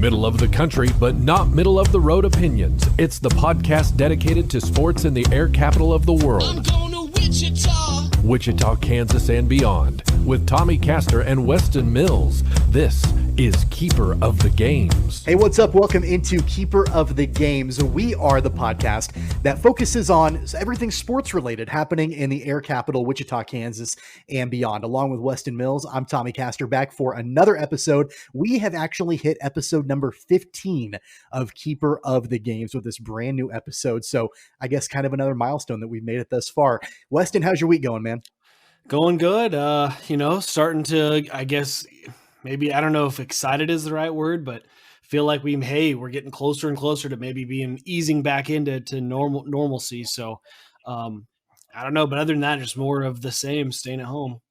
Middle of the country, but not middle of the road opinions. It's the podcast dedicated to sports in the air capital of the world. I'm going to Wichita. Wichita, Kansas, and beyond. With Tommy Castor and Weston Mills, this is Keeper of the Games. Hey, what's up? Welcome into Keeper of the Games. We are the podcast that focuses on everything sports related happening in the air capital, Wichita, Kansas, and beyond. Along with Weston Mills, I'm Tommy Castor, back for another episode. We have actually hit episode number 15 of Keeper of the Games with this brand new episode. So I guess kind of another milestone that we've made it thus far. Weston, how's your week going, man? Going good. Starting to, I guess, maybe, I don't know if excited is the right word, but feel like we're getting closer and closer to maybe easing back into normalcy. So I don't know, but other than that, just more of the same, staying at home.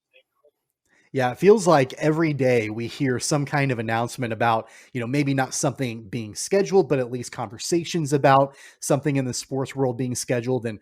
Yeah, it feels like every day we hear some kind of announcement about, maybe not something being scheduled, but at least conversations about something in the sports world being scheduled. And,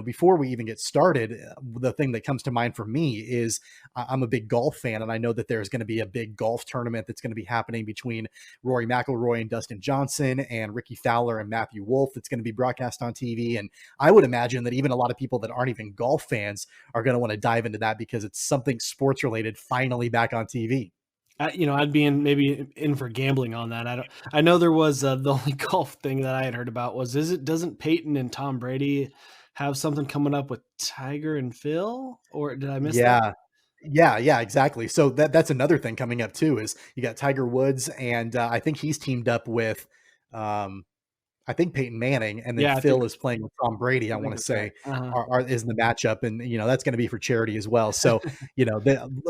before we even get started, the thing that comes to mind for me is I'm a big golf fan, and I know that there's going to be a big golf tournament that's going to be happening between Rory McIlroy and Dustin Johnson and Ricky Fowler and Matthew Wolff. That's going to be broadcast on TV. And I would imagine that even a lot of people that aren't even golf fans are going to want to dive into that because it's something sports related finally back on TV. I'd be in for gambling on that. I know there was the only golf thing that I had heard about was, doesn't Peyton and Tom Brady have something coming up with Tiger and Phil, or did I miss that? Yeah, exactly. So that's another thing coming up too, is you got Tiger Woods, and I think he's teamed up with, I think Peyton Manning, and then Phil is playing with Tom Brady. I want to say is the matchup, and that's going to be for charity as well. So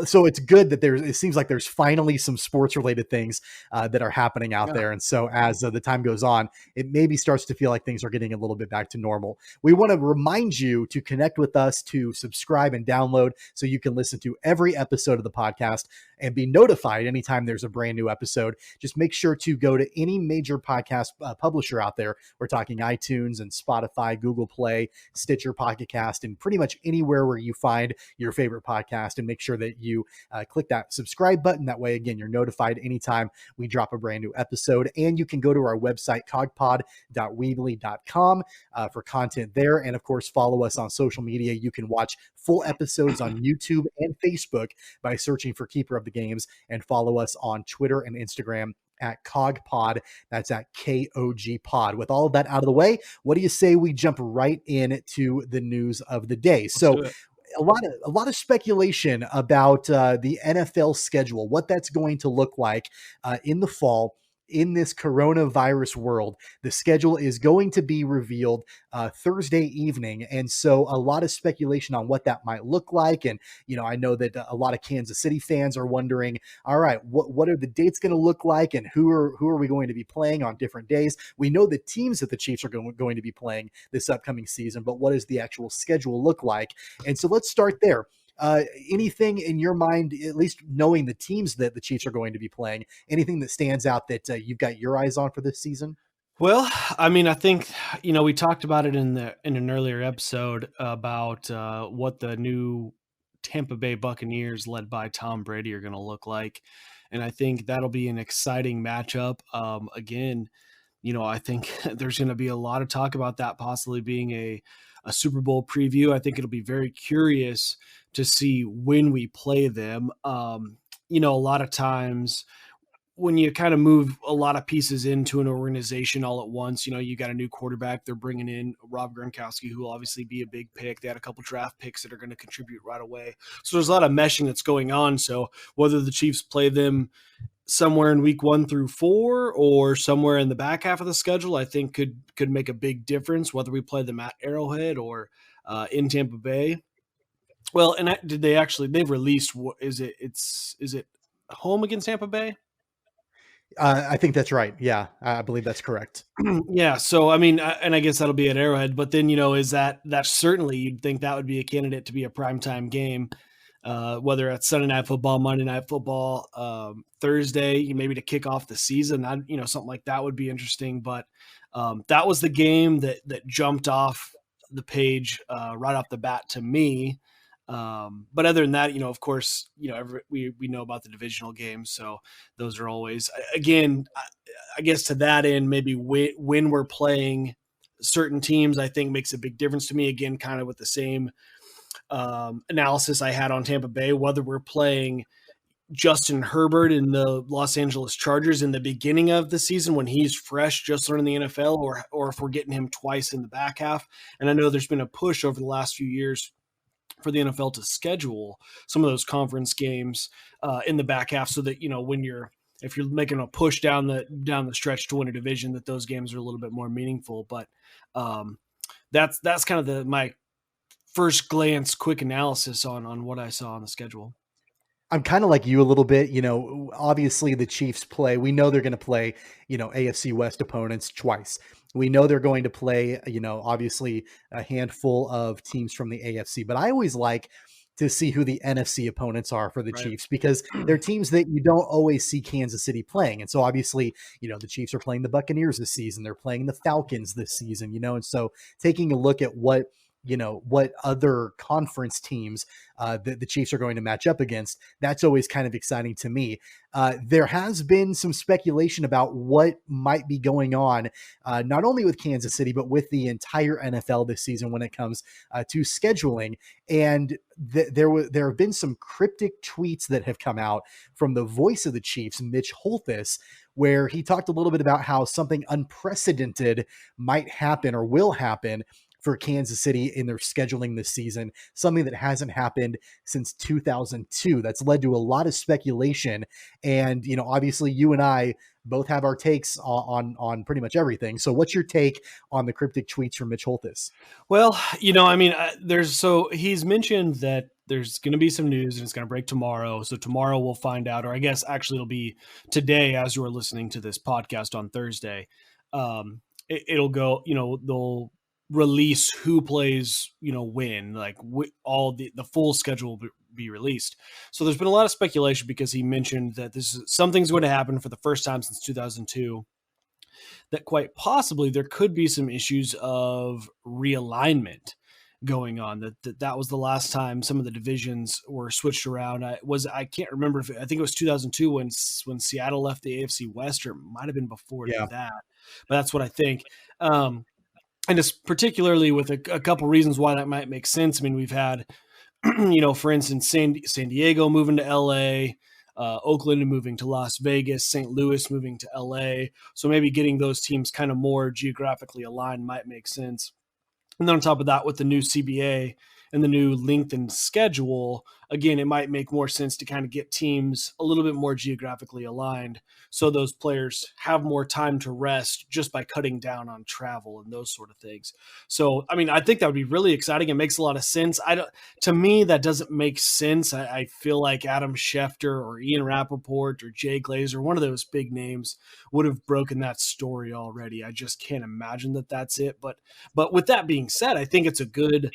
so it's good that it seems like there's finally some sports related things that are happening out there. And so as the time goes on, it maybe starts to feel like things are getting a little bit back to normal. We want to remind you to connect with us, to subscribe and download, so you can listen to every episode of the podcast and be notified anytime there's a brand new episode. Just make sure to go to any major podcast publisher out there. We're talking iTunes and Spotify, Google Play, Stitcher, Pocket Cast, and pretty much anywhere where you find your favorite podcast, and make sure that you click that subscribe button. That way, again, you're notified anytime we drop a brand new episode. And you can go to our website, KOGpod.weebly.com for content there. And of course, follow us on social media. You can watch full episodes on YouTube and Facebook by searching for Keeper of the Games, and follow us on Twitter and Instagram at KOGpod. That's at KOGpod. With all of that out of the way, what do you say we jump right into the news of the day? So a lot of speculation about the NFL schedule, what that's going to look like in the fall. In this coronavirus world, the schedule is going to be revealed Thursday evening. And so a lot of speculation on what that might look like. And, I know that a lot of Kansas City fans are wondering, all right, what are the dates going to look like? And who are we going to be playing on different days? We know the teams that the Chiefs are going to be playing this upcoming season, but what does the actual schedule look like? And so let's start there. Anything in your mind, at least knowing the teams that the Chiefs are going to be playing, anything that stands out that you've got your eyes on for this season? Well, I think, we talked about it in an earlier episode about what the new Tampa Bay Buccaneers led by Tom Brady are going to look like. And I think that'll be an exciting matchup. Again, I think there's going to be a lot of talk about that possibly being a Super Bowl preview. I think it'll be very curious to see when we play them. A lot of times when you kind of move a lot of pieces into an organization all at once, you got a new quarterback, they're bringing in Rob Gronkowski, who will obviously be a big pick. They had a couple draft picks that are going to contribute right away. So there's a lot of meshing that's going on. So whether the Chiefs play them somewhere in week 1 through 4 or somewhere in the back half of the schedule, I think could make a big difference, whether we play them at Arrowhead or in Tampa Bay. Well, and they've released, is it home against Tampa Bay? I think that's right. Yeah, I believe that's correct. Yeah. So, and I guess that'll be at Arrowhead, but then, is that certainly you'd think that would be a candidate to be a primetime game, whether it's Sunday Night Football, Monday Night Football, Thursday, maybe to kick off the season. Something like that would be interesting. But that was the game that jumped off the page right off the bat to me. But other than that, of course, we know about the divisional games. So those are always, again, I guess to that end, maybe when we're playing certain teams, I think makes a big difference to me. Again, kind of with the same analysis I had on Tampa Bay, whether we're playing Justin Herbert in the Los Angeles Chargers in the beginning of the season when he's fresh, just learning the NFL, or if we're getting him twice in the back half. And I know there's been a push over the last few years for the NFL to schedule some of those conference games in the back half, so that, you know, if you're making a push down the stretch to win a division, that those games are a little bit more meaningful. But that's kind of my first glance, quick analysis on what I saw on the schedule. I'm kind of like you a little bit, you know, obviously the Chiefs we know they're going to play, you know, AFC West opponents twice. We know they're going to play, you know, obviously a handful of teams from the AFC, but I always like to see who the NFC opponents are for the Right. Chiefs, because they're teams that you don't always see Kansas City playing. And so obviously, you know, the Chiefs are playing the Buccaneers this season. They're playing the Falcons this season, you know, and so taking a look at what other conference teams the Chiefs are going to match up against, that's always kind of exciting to me. There has been some speculation about what might be going on, not only with Kansas City, but with the entire NFL this season when it comes to scheduling. And there have been some cryptic tweets that have come out from the voice of the Chiefs, Mitch Holthus, where he talked a little bit about how something unprecedented might happen or will happen for Kansas City in their scheduling this season, something that hasn't happened since 2002. That's led to a lot of speculation. And, you know, obviously you and I both have our takes on pretty much everything. So what's your take on the cryptic tweets from Mitch Holthus? Well, you know, I mean, he's mentioned that there's going to be some news and it's going to break tomorrow. So tomorrow we'll find out, or I guess actually it'll be today as you are listening to this podcast on Thursday. It'll go, you know, they'll release who plays, you know, when, like all the full schedule will be released. So there's been a lot of speculation because he mentioned that something's going to happen for the first time since 2002, that quite possibly there could be some issues of realignment going on, that was the last time some of the divisions were switched around. I can't remember I think it was 2002 when Seattle left the AFC West, or it might have been before that, but that's what I think. And it's particularly with a couple reasons why that might make sense. I mean, we've had, you know, for instance, San Diego moving to LA, Oakland moving to Las Vegas, St. Louis moving to LA. So maybe getting those teams kind of more geographically aligned might make sense. And then on top of that, with the new CBA and the new lengthened schedule, again, it might make more sense to kind of get teams a little bit more geographically aligned, so those players have more time to rest just by cutting down on travel and those sort of things. So, I mean, I think that would be really exciting. It makes a lot of sense. To me, that doesn't make sense. I feel like Adam Schefter or Ian Rappaport or Jay Glazer, one of those big names, would have broken that story already. I just can't imagine that that's it. But with that being said, I think it's a good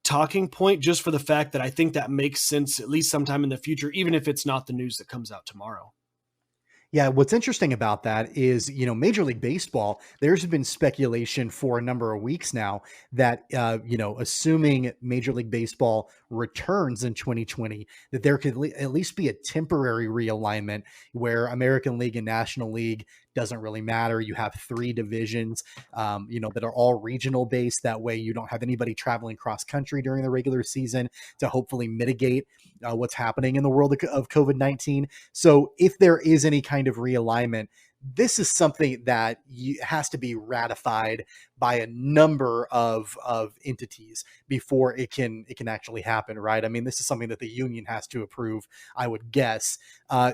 talking point just for the fact that I think that makes sense at least sometime in the future, even if it's not the news that comes out tomorrow. Yeah, what's interesting about that is, you know, Major League Baseball, there's been speculation for a number of weeks now that, you know, assuming Major League Baseball returns in 2020, that there could at least be a temporary realignment where American League and National League doesn't really matter. You have 3 divisions, you know, that are all regional based. That way you don't have anybody traveling cross country during the regular season to hopefully mitigate what's happening in the world of COVID-19. So if there is any kind of realignment, this is something that has to be ratified by a number of entities before it can actually happen, right? I mean, this is something that the union has to approve, I would guess.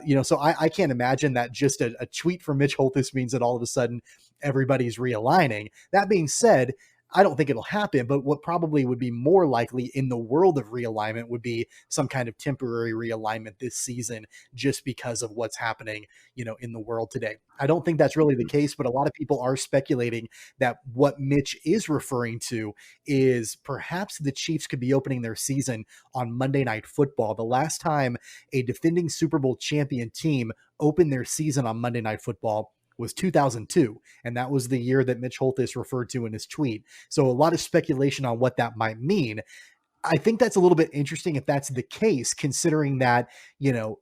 You know, so I can't imagine that just a tweet from Mitch Holthus means that all of a sudden everybody's realigning. That being said, I don't think it'll happen, but what probably would be more likely in the world of realignment would be some kind of temporary realignment this season, just because of what's happening, you know, in the world today. I don't think that's really the case, but a lot of people are speculating that what Mitch is referring to is perhaps the Chiefs could be opening their season on Monday Night Football. The last time a defending Super Bowl champion team opened their season on Monday Night Football was 2002, and that was the year that Mitch Holthus referred to in his tweet. So a lot of speculation on what that might mean. I think that's a little bit interesting if that's the case, considering that,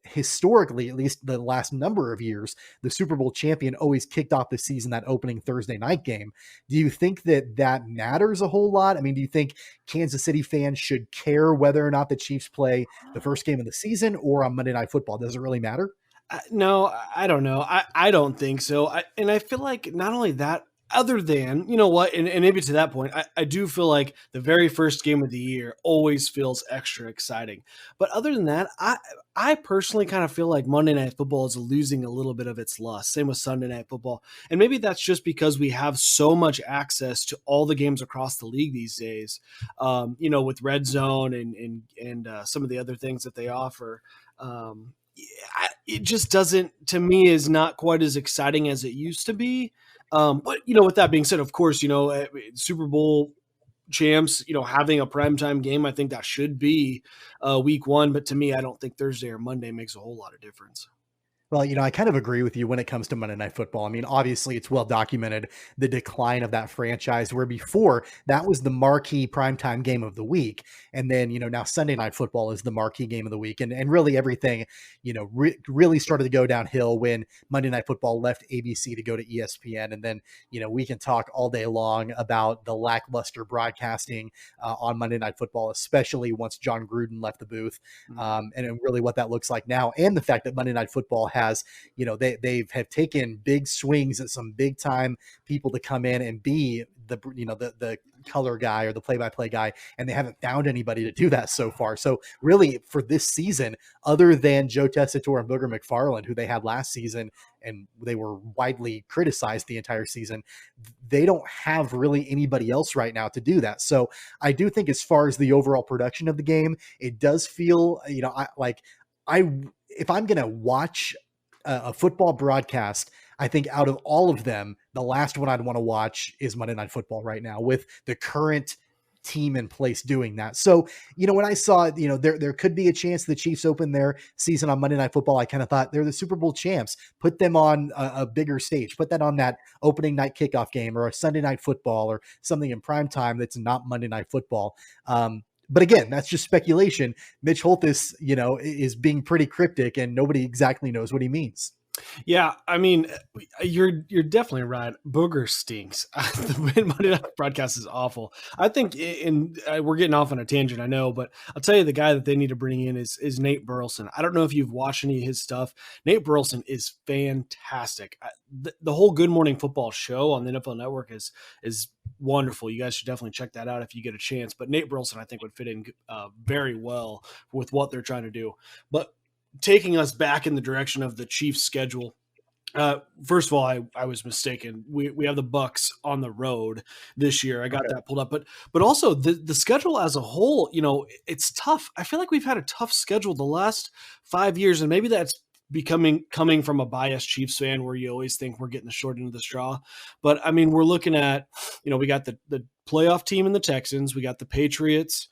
historically, at least the last number of years, the Super Bowl champion always kicked off the season that opening Thursday night game. Do you think that matters a whole lot? I mean, do you think Kansas City fans should care whether or not the Chiefs play the first game of the season or on Monday Night Football? Does it really matter? No, I don't know. I don't think so. And I feel like not only that, other than, you know what, and maybe to that point, I do feel like the very first game of the year always feels extra exciting. But other than that, I personally kind of feel like Monday Night Football is losing a little bit of its lust. Same with Sunday Night Football. And maybe that's just because we have so much access to all the games across the league these days, with Red Zone and some of the other things that they offer. It just doesn't, to me, is not quite as exciting as it used to be. But, with that being said, of course, Super Bowl champs, having a primetime game, I think that should be week one. But to me, I don't think Thursday or Monday makes a whole lot of difference. Well, I kind of agree with you when it comes to Monday Night Football. I mean, obviously, it's well documented the decline of that franchise, where before that was the marquee primetime game of the week. And then, now Sunday Night Football is the marquee game of the week. And really everything, really started to go downhill when Monday Night Football left ABC to go to ESPN. And then, we can talk all day long about the lackluster broadcasting on Monday Night Football, especially once John Gruden left the booth, and really what that looks like now. And the fact that Monday Night Football has, they have taken big swings at some big time people to come in and be the color guy or the play-by-play guy, and they haven't found anybody to do that so far. So really for this season, other than Joe Tessitore and Booger McFarland, who they had last season, and they were widely criticized the entire season, they don't have really anybody else right now to do that. So I do think as far as the overall production of the game, it does feel, if I'm going to watch a football broadcast, I think out of all of them, the last one I'd want to watch is Monday Night Football right now, with the current team in place doing that. So, when I saw, there could be a chance the Chiefs open their season on Monday Night Football, I kind of thought they're the Super Bowl champs. Put them on a bigger stage. Put that on that opening night kickoff game or a Sunday Night Football or something in prime time that's not Monday Night Football. But again, that's just speculation. Mitch Holthus, is being pretty cryptic, and nobody exactly knows what he means. Yeah, I mean, you're definitely right. Booger stinks. The Monday Night broadcast is awful. I think, we're getting off on a tangent, I know, but I'll tell you the guy that they need to bring in is Nate Burleson. I don't know if you've watched any of his stuff. Nate Burleson is fantastic. The whole Good Morning Football show on the NFL Network is wonderful. You guys should definitely check that out if you get a chance. But Nate Burleson, I think, would fit in very well with what they're trying to do. But taking us back in the direction of the Chiefs schedule. First of all, I was mistaken. We have the Bucks on the road this year. I got that pulled up, but also the schedule as a whole, it's tough. I feel like we've had a tough schedule the last 5 years, and maybe that's coming from a biased Chiefs fan where you always think we're getting the short end of the straw. But I mean, we're looking at, we got the playoff team in the Texans, we got the Patriots.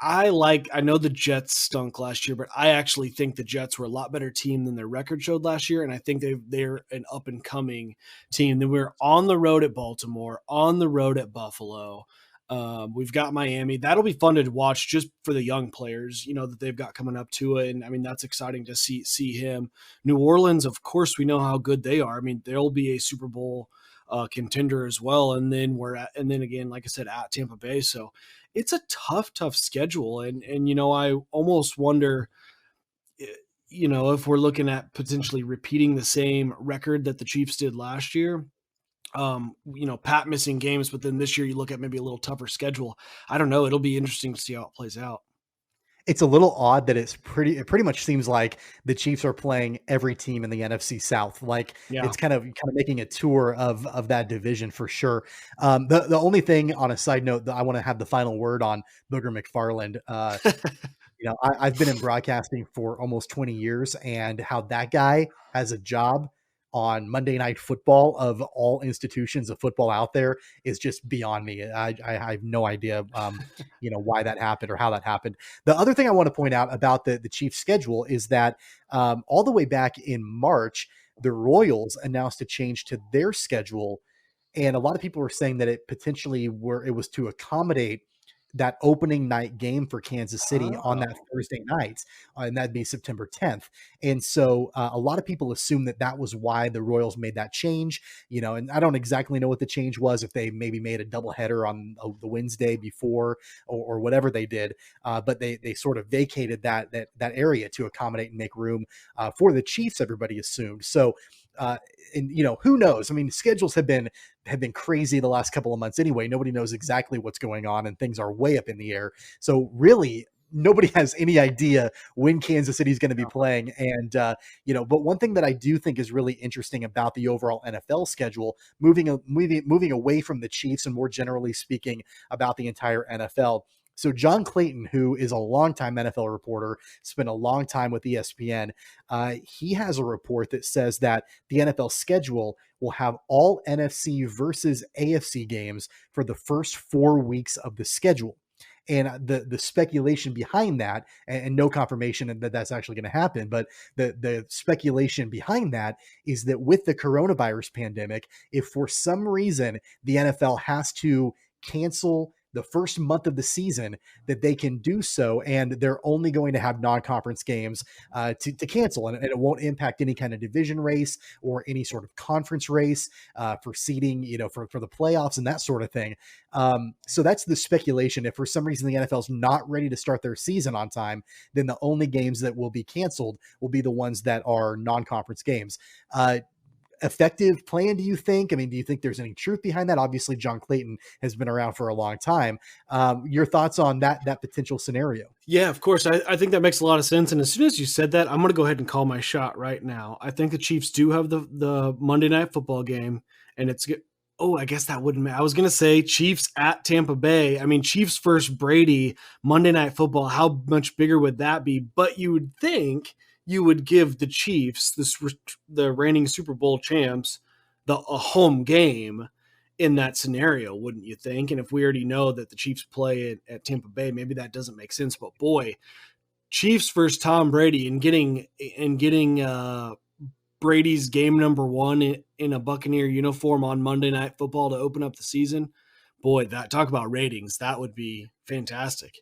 I know the Jets stunk last year, but I actually think the Jets were a lot better team than their record showed last year, and I think they're an up-and-coming team. Then we're on the road at Baltimore, on the road at Buffalo. We've got Miami. That'll be fun to watch just for the young players, that they've got coming up to it, and I mean that's exciting to see him. New Orleans, of course, we know how good they are. I mean, they'll be a Super Bowl contender as well, and then again, like I said, at Tampa Bay. So it's a tough schedule. And I almost wonder, if we're looking at potentially repeating the same record that the Chiefs did last year, Pat missing games, but then this year you look at maybe a little tougher schedule. I don't know. It'll be interesting to see how it plays out. It's a little odd that it pretty much seems like the Chiefs are playing every team in the NFC South. Like It's kind of making a tour of that division for sure. The only thing on a side note that I want to have the final word on Booger McFarland. I've been in broadcasting for almost 20 years, and how that guy has a job on Monday Night Football of all institutions of football out there is just beyond me. I have no idea, why that happened or how that happened. The other thing I want to point out about the Chiefs schedule is that all the way back in March, the Royals announced a change to their schedule. And a lot of people were saying that it potentially it was to accommodate that opening night game for Kansas City on that Thursday night, and that'd be September 10th. And so a lot of people assume that that was why the Royals made that change, and I don't exactly know what the change was, if they maybe made a doubleheader on the Wednesday before or whatever they did, but they sort of vacated that area to accommodate and make room for the Chiefs, everybody assumed. So and who knows? I mean, schedules have been crazy the last couple of months anyway. Nobody knows exactly what's going on, and things are way up in the air. So really, nobody has any idea when Kansas City is going to be playing. And but one thing that I do think is really interesting about the overall NFL schedule, moving away from the Chiefs and more generally speaking about the entire NFL. So John Clayton, who is a longtime NFL reporter, spent a long time with ESPN. He has a report that says that the NFL schedule will have all NFC versus AFC games for the first 4 weeks of the schedule. And the speculation behind that, and no confirmation that that's actually going to happen, but the speculation behind that is that with the coronavirus pandemic, if for some reason the NFL has to cancel the first month of the season, that they can do so, and they're only going to have non-conference games to cancel, and it won't impact any kind of division race or any sort of conference race for seeding, for the playoffs and that sort of thing. So that's the speculation. If for some reason the NFL's not ready to start their season on time, then the only games that will be canceled will be the ones that are non-conference games. Effective plan, do you think? I mean, do you think there's any truth behind that? Obviously, John Clayton has been around for a long time. Your thoughts on that potential scenario? Yeah, of course. I think that makes a lot of sense. And as soon as you said that, I'm going to go ahead and call my shot right now. I think the Chiefs do have the Monday Night Football game, and it's good. Oh, I guess that wouldn't matter. I was going to say Chiefs at Tampa Bay. I mean, Chiefs versus Brady, Monday Night Football. How much bigger would that be? But you would think you would give the Chiefs, the reigning Super Bowl champs, a home game in that scenario, wouldn't you think? And if we already know that the Chiefs play at Tampa Bay, maybe that doesn't make sense. But boy, Chiefs versus Tom Brady and getting Brady's game number 1 in a Buccaneer uniform on Monday Night Football to open up the season. Boy, talk about ratings. That would be fantastic.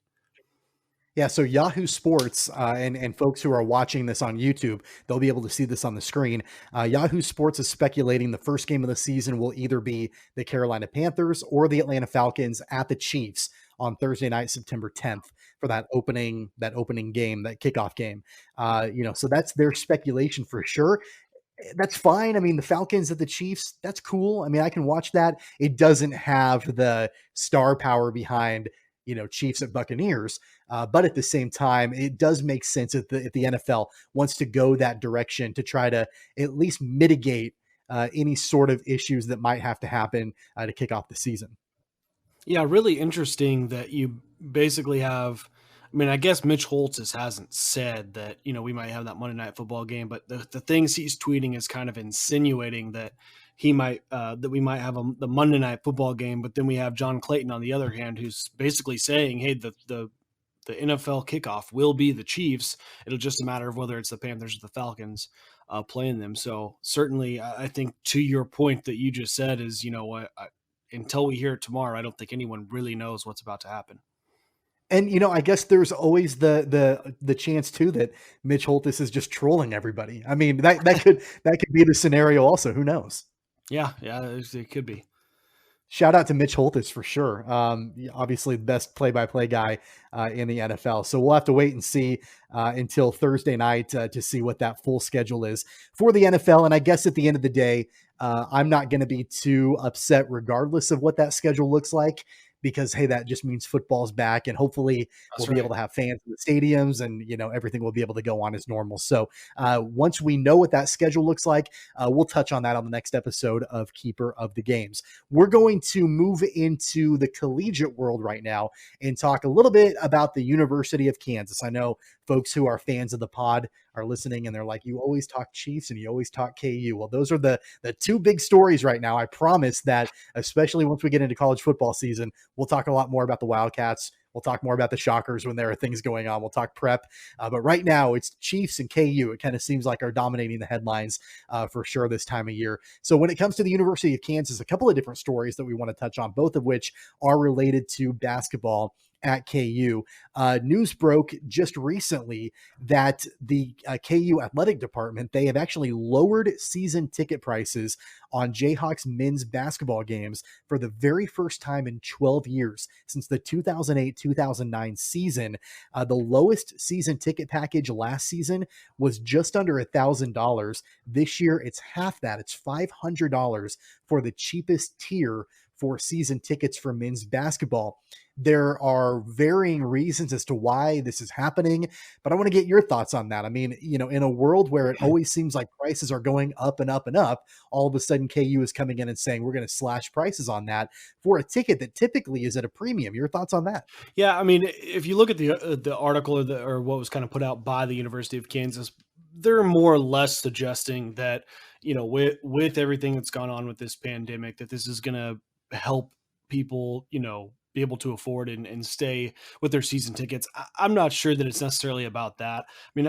Yeah, so Yahoo Sports and folks who are watching this on YouTube, they'll be able to see this on the screen. Yahoo Sports is speculating the first game of the season will either be the Carolina Panthers or the Atlanta Falcons at the Chiefs on Thursday night, September 10th, for that opening game, that kickoff game. So that's their speculation for sure. That's fine. I mean, the Falcons at the Chiefs, that's cool. I mean, I can watch that. It doesn't have the star power behind Chiefs at Buccaneers. But at the same time, it does make sense if the NFL wants to go that direction to try to at least mitigate any sort of issues that might have to happen to kick off the season. Yeah, really interesting that you basically have, I mean, I guess Mitch Holthus hasn't said that, we might have that Monday Night Football game, but the things he's tweeting is kind of insinuating that he might that we might have the Monday Night Football game, but then we have John Clayton on the other hand, who's basically saying, hey, the NFL kickoff will be the Chiefs. It'll just a matter of whether it's the Panthers or the Falcons playing them. So certainly, I think to your point that you just said is, until we hear it tomorrow, I don't think anyone really knows what's about to happen. And I guess there's always the chance too that Mitch Holthus is just trolling everybody. I mean, that could be the scenario also. Who knows? Yeah, it could be. Shout out to Mitch Holthus for sure. Obviously the best play-by-play guy in the NFL. So we'll have to wait and see until Thursday night to see what that full schedule is for the NFL. And I guess at the end of the day, I'm not going to be too upset regardless of what that schedule looks like, because, hey, that just means football's back, and hopefully we'll be able to have fans in the stadiums, and, everything will be able to go on as normal. So once we know what that schedule looks like, we'll touch on that on the next episode of Keeper of the Games. We're going to move into the collegiate world right now and talk a little bit about the University of Kansas. I know folks who are fans of the pod are listening and they're like, you always talk Chiefs and you always talk KU. Well, those are the two big stories right now. I promise that, especially once we get into college football season, we'll talk a lot more about the Wildcats. We'll talk more about the Shockers when there are things going on. We'll talk prep. But right now it's Chiefs and KU. It kind of seems like are dominating the headlines for sure this time of year. So when it comes to the University of Kansas, a couple of different stories that we want to touch on, both of which are related to basketball. at KU. News broke just recently that the KU athletic department, they have actually lowered season ticket prices on Jayhawks men's basketball games for the very first time in 12 years since the 2008-2009 season. The lowest season ticket package last season was just under $1,000. This year, it's half that. It's $500 for the cheapest tier for season tickets for men's basketball. There are varying reasons as to why this is happening, but I want to get your thoughts on that. I mean, in a world where it always seems like prices are going up and up and up, all of a sudden KU is coming in and saying, we're going to slash prices on that for a ticket that typically is at a premium. Your thoughts on that? Yeah, I mean, if you look at the article or what was kind of put out by the University of Kansas, they're more or less suggesting that, with everything that's gone on with this pandemic, that this is going to help people, be able to afford and stay with their season tickets. I'm not sure that it's necessarily about that. I mean,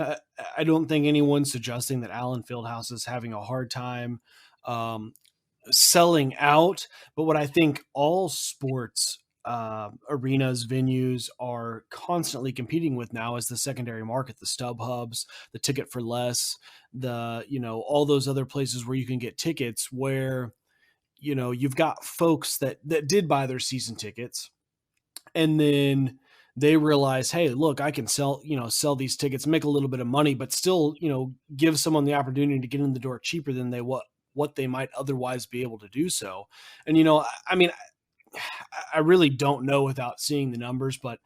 I don't think anyone's suggesting that Allen Fieldhouse is having a hard time selling out. But what I think all sports arenas, venues are constantly competing with now is the secondary market, the stub hubs, the ticket for less, all those other places where you can get tickets where, you've got folks that did buy their season tickets and then they realize, hey, look, I can sell these tickets, make a little bit of money, but still, give someone the opportunity to get in the door cheaper than what they might otherwise be able to do so. And, I mean, I really don't know without seeing the numbers, but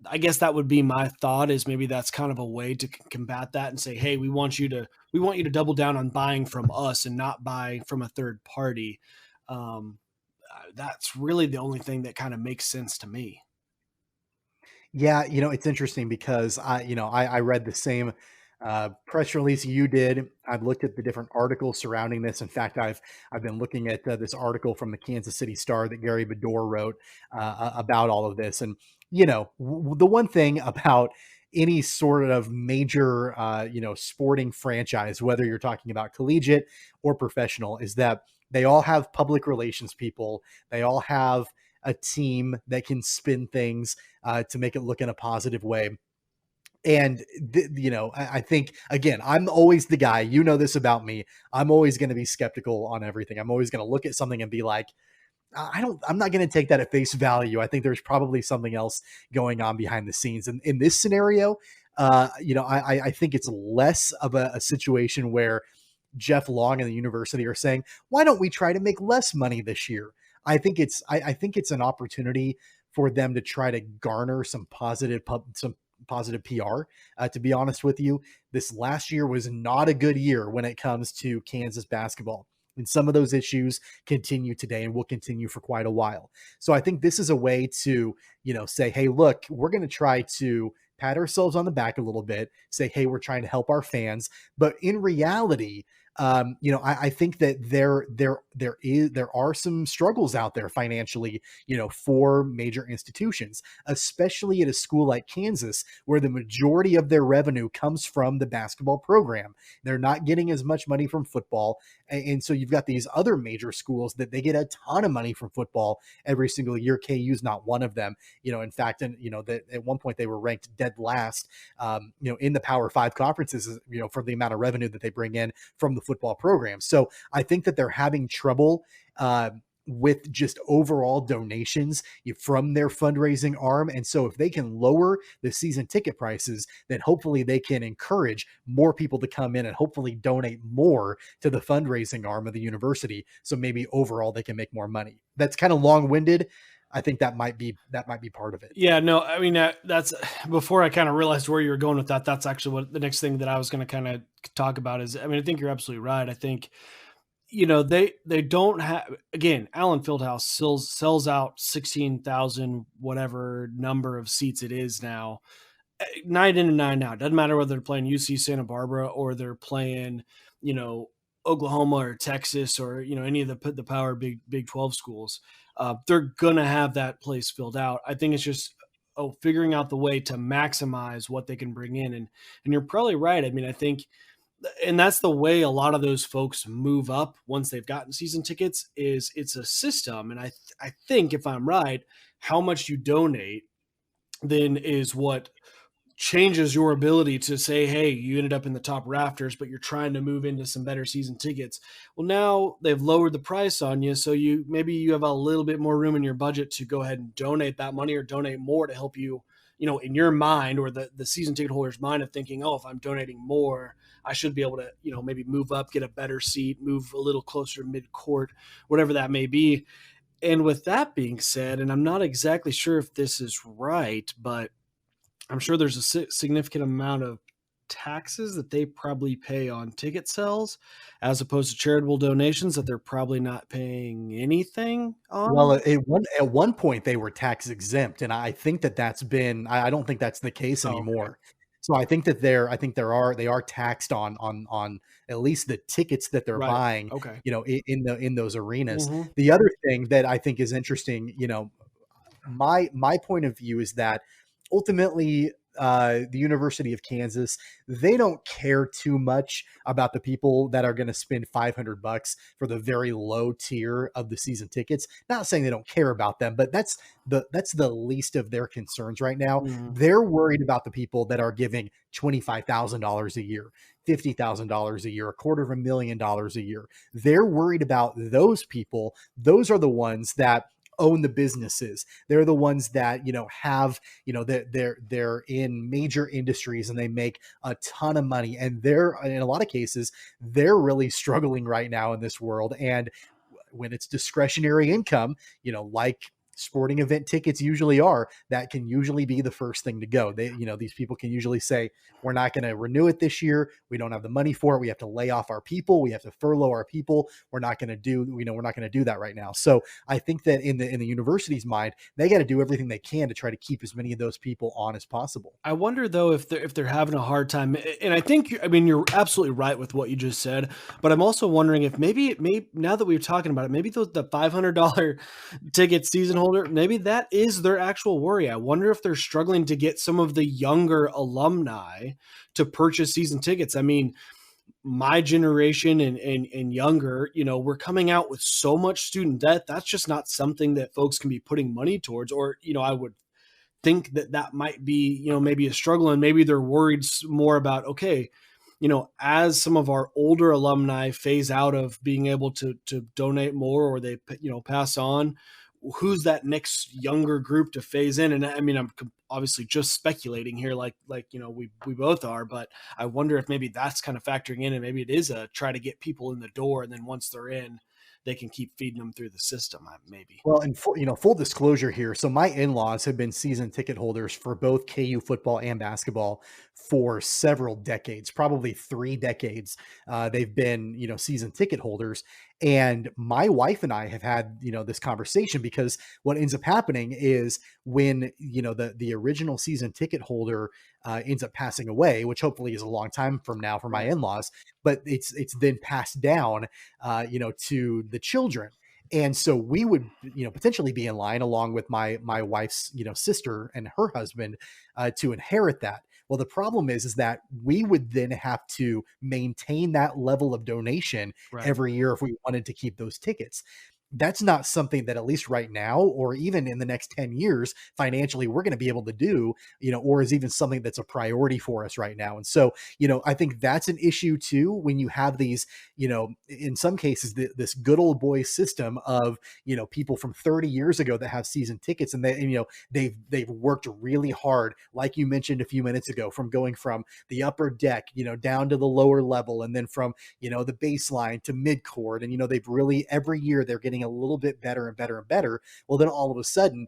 I guess that would be my thought, is maybe that's kind of a way to combat that and say, hey, we want you to double down on buying from us and not buy from a third party. That's really the only thing that kind of makes sense to me. Yeah, it's interesting because I read the same press release you did. I've looked at the different articles surrounding this. In fact, I've been looking at this article from the Kansas City Star that Gary Bedore wrote about all of this. And the one thing about any sort of major sporting franchise, whether you're talking about collegiate or professional, is that they all have public relations people. They all have a team that can spin things to make it look in a positive way. And, I think, again, I'm always the guy, this about me. I'm always going to be skeptical on everything. I'm always going to look at something and be like, I'm not going to take that at face value. I think there's probably something else going on behind the scenes. And in this scenario, I think it's less of a situation where Jeff Long and the university are saying, why don't we try to make less money this year? I think it's an opportunity for them to try to garner some positive PR. To be honest with you, this last year was not a good year when it comes to Kansas basketball. And some of those issues continue today and will continue for quite a while. So I think this is a way to, say, hey, look, we're going to try to pat ourselves on the back a little bit, say, hey, we're trying to help our fans. But in reality, I think that there are some struggles out there financially, for major institutions, especially at a school like Kansas, where the majority of their revenue comes from the basketball program. They're not getting as much money from football. And so you've got these other major schools that they get a ton of money from football every single year. KU's not one of them. In fact, that at one point they were ranked dead last, in the Power 5 conferences, for the amount of revenue that they bring in from the football program. So I think that they're having trouble with just overall donations from their fundraising arm. And so if they can lower the season ticket prices, then hopefully they can encourage more people to come in and hopefully donate more to the fundraising arm of the university. So maybe overall they can make more money. That's kind of long-winded. I think that might be part of it. Yeah, no, I mean, that's before I kind of realized where you were going with that. That's actually what the next thing that I was going to kind of talk about is, I mean, I think you're absolutely right. I think, they don't have, again, Allen Fieldhouse sells out 16,000, whatever number of seats it is now, night in and night out. Doesn't matter whether they're playing UC Santa Barbara or they're playing, Oklahoma or Texas or, any of the power Big 12 schools. They're going to have that place filled out. I think it's just figuring out the way to maximize what they can bring in. And you're probably right. I mean, I think, and that's the way a lot of those folks move up once they've gotten season tickets, is it's a system. And I think if I'm right, how much you donate then is what changes your ability to say, hey, you ended up in the top rafters, but you're trying to move into some better season tickets. Well, now they've lowered the price on you. So maybe you have a little bit more room in your budget to go ahead and donate that money or donate more to help you, in your mind or the season ticket holder's mind of thinking, oh, if I'm donating more, I should be able to, maybe move up, get a better seat, move a little closer to mid court, whatever that may be. And with that being said, and I'm not exactly sure if this is right, but I'm sure there's a significant amount of taxes that they probably pay on ticket sales as opposed to charitable donations that they're probably not paying anything Well, on. at one point they were tax exempt, and I think that that's been. I don't think that's the case Oh, okay. anymore. So I think that they are taxed on at least the tickets that they're Right. buying. Okay. In those arenas. Mhm. The other thing that I think is interesting, my point of view is that ultimately the University of Kansas, they don't care too much about the people that are going to spend $500 for the very low tier of the season tickets. Not saying they don't care about them, but that's the least of their concerns right now. Mhm. They're worried about the people that are giving $25,000 a year, $50,000 a year, $250,000 a year. They're worried about those people. Those are the ones that own the businesses. They're the ones that have that they're in major industries and they make a ton of money, and they're in a lot of cases they're really struggling right now in this world. And when it's discretionary income, like sporting event tickets usually are, that can usually be the first thing to go. These people can usually say, we're not going to renew it this year. We don't have the money for it. We have to lay off our people. We have to furlough our people. We're not going to do that right now. So I think that in the university's mind, they got to do everything they can to try to keep as many of those people on as possible. I wonder though if they're having a hard time, and I mean you're absolutely right with what you just said, but I'm also wondering if maybe now that we're talking about it, maybe the $500 ticket season holder, maybe that is their actual worry. I wonder if they're struggling to get some of the younger alumni to purchase season tickets. I mean, my generation and younger, we're coming out with so much student debt. That's just not something that folks can be putting money towards, or, I would think that might be, maybe a struggle, and maybe they're worried more about, okay, as some of our older alumni phase out of being able to donate more, or they, pass on, who's that next younger group to phase in? And I mean, I'm obviously just speculating here, like, we both are, but I wonder if maybe that's kind of factoring in, and maybe it is a try to get people in the door. And then once they're in, they can keep feeding them through the system. Maybe. Well, and full disclosure here. So my in-laws have been season ticket holders for both KU football and basketball for several decades, probably 3 decades. They've been, season ticket holders. And my wife and I have had, this conversation, because what ends up happening is when, the original season ticket holder ends up passing away, which hopefully is a long time from now for my Right. in-laws, but it's then passed down, to the children. And so we would, potentially be in line along with my wife's, sister and her husband, to inherit that. Well, the problem is that we would then have to maintain that level of donation Right. every year if we wanted to keep those tickets. That's not something that, at least right now, or even in the next 10 years, financially, we're going to be able to do, or is even something that's a priority for us right now. And so, I think that's an issue too, when you have these, in some cases, this good old boy system of, people from 30 years ago that have season tickets, and they've worked really hard, like you mentioned a few minutes ago, from going from the upper deck, down to the lower level, and then from, the baseline to mid court. And, they've really, every year they're getting a little bit better and better and better. Well, then all of a sudden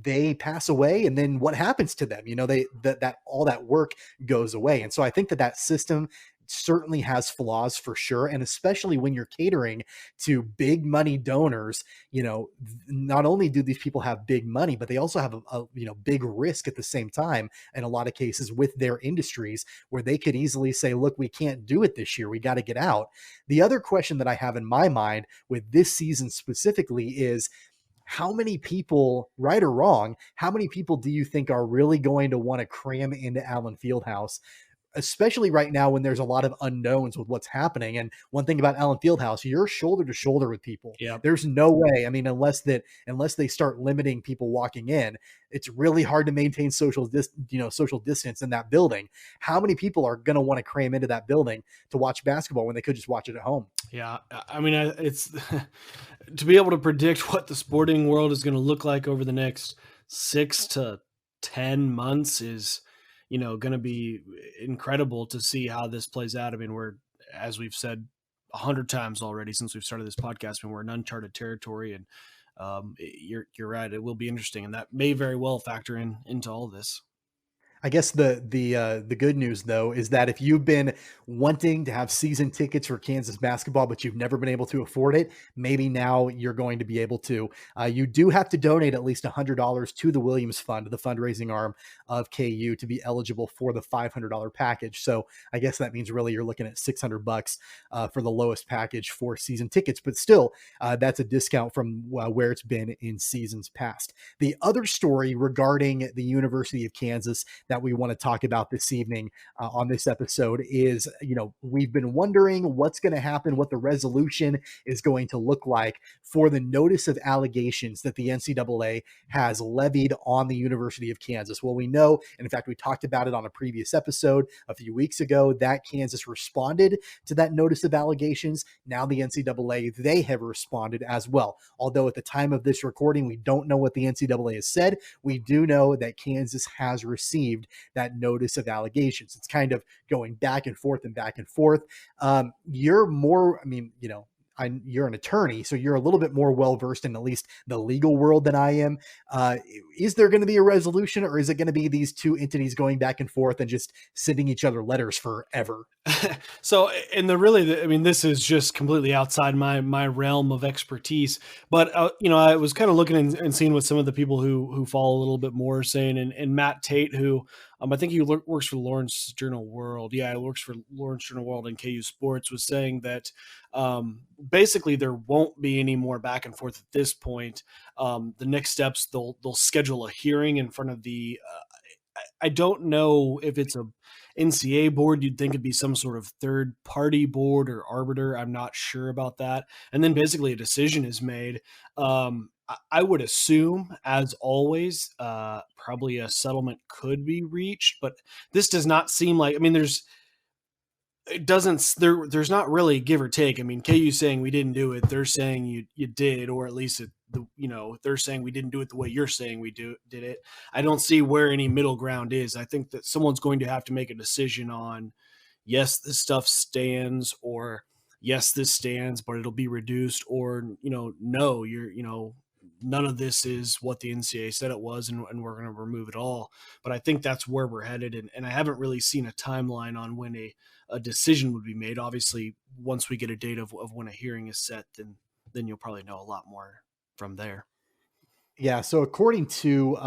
they pass away, and then what happens to them? That all that work goes away. And so I think that system certainly has flaws for sure. And especially when you're catering to big money donors, not only do these people have big money, but they also have a big risk at the same time in a lot of cases with their industries, where they could easily say, look, we can't do it this year, we got to get out. The other question that I have in my mind with this season specifically is, how many people, right or wrong, how many people do you think are really going to want to cram into Allen Fieldhouse especially right now when there's a lot of unknowns with what's happening. And one thing about Allen Fieldhouse, you're shoulder to shoulder with people. Yep. There's no way. I mean, unless they start limiting people walking in, it's really hard to maintain social distance in that building. How many people are going to want to cram into that building to watch basketball when they could just watch it at home? Yeah. I mean, it's to be able to predict what the sporting world is going to look like over the next 6 to 10 months is, going to be incredible to see how this plays out. I mean, we're, as we've said 100 times already since we've started this podcast, we're in uncharted territory, and you're right. It will be interesting, and that may very well factor into all this. I guess the good news, though, is that if you've been wanting to have season tickets for Kansas basketball, but you've never been able to afford it, maybe now you're going to be able to. You do have to donate at least $100 to the Williams Fund, the fundraising arm of KU, to be eligible for the $500 package. So I guess that means really you're looking at $600 for the lowest package for season tickets, but still that's a discount from where it's been in seasons past. The other story regarding the University of Kansas that we want to talk about this evening on this episode is, we've been wondering what's going to happen, what the resolution is going to look like for the notice of allegations that the NCAA has levied on the University of Kansas. Well, we know, and in fact, we talked about it on a previous episode a few weeks ago, that Kansas responded to that notice of allegations. Now the NCAA, they have responded as well. Although at the time of this recording, we don't know what the NCAA has said. We do know that Kansas has received that notice of allegations. It's kind of going back and forth and back and forth. You're more, you're an attorney, so you're a little bit more well-versed in at least the legal world than I am. Is there going to be a resolution, or is it going to be these two entities going back and forth and just sending each other letters forever? So, this is just completely outside my realm of expertise, but, I was kind of looking and seeing what some of the people who follow a little bit more are saying, and Matt Tate, who, I think he works for Lawrence Journal World. Yeah, he works for Lawrence Journal World and KU Sports, was saying that basically there won't be any more back and forth at this point. The next steps, they'll schedule a hearing in front of the I don't know if it's a NCAA board. You'd think it'd be some sort of third party board or arbiter. I'm not sure about that. And then basically a decision is made. I would assume, as always, probably a settlement could be reached, but this does not seem like, there's not really give or take. I mean, KU saying we didn't do it. They're saying you did, or at least they're saying we didn't do it the way you're saying we did it. I don't see where any middle ground is. I think that someone's going to have to make a decision on, yes, this stuff stands, or yes, this stands, but it'll be reduced, or, no, none of this is what the NCAA said it was, and we're going to remove it all. But I think that's where we're headed. And I haven't really seen a timeline on when a decision would be made. Obviously, once we get a date of when a hearing is set, then you'll probably know a lot more from there. Yeah. So according to,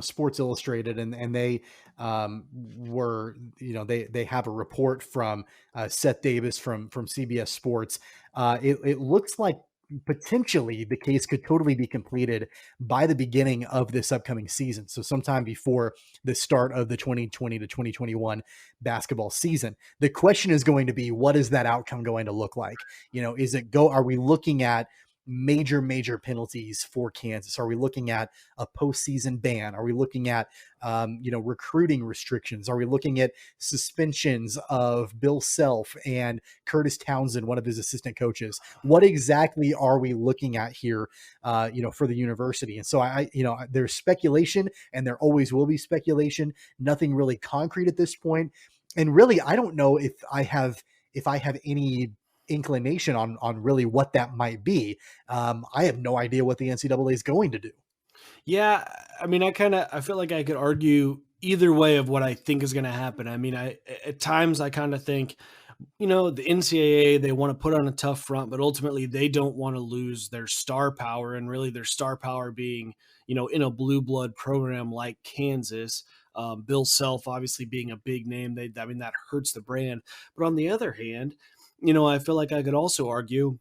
Sports Illustrated, and they they have a report from Seth Davis from CBS Sports. It looks like potentially the case could totally be completed by the beginning of this upcoming season. So sometime before the start of the 2020 to 2021 basketball season. The question is going to be, what is that outcome going to look like? Are we looking at major penalties for Kansas? Are we looking at a postseason ban? Are we looking at, recruiting restrictions? Are we looking at suspensions of Bill Self and Curtis Townsend, one of his assistant coaches? What exactly are we looking at here, for the university? And so there's speculation, and there always will be speculation, nothing really concrete at this point. And really, I don't know if I have any inclination on really what that might be. I have no idea what the NCAA is going to do. Yeah, I feel like I could argue either way of what I think is going to happen. At times I kind of think, the NCAA, they want to put on a tough front, but ultimately they don't want to lose their star power, and really their star power being, in a blue blood program like Kansas. Bill Self obviously being a big name, that hurts the brand. But on the other hand, I feel like I could also argue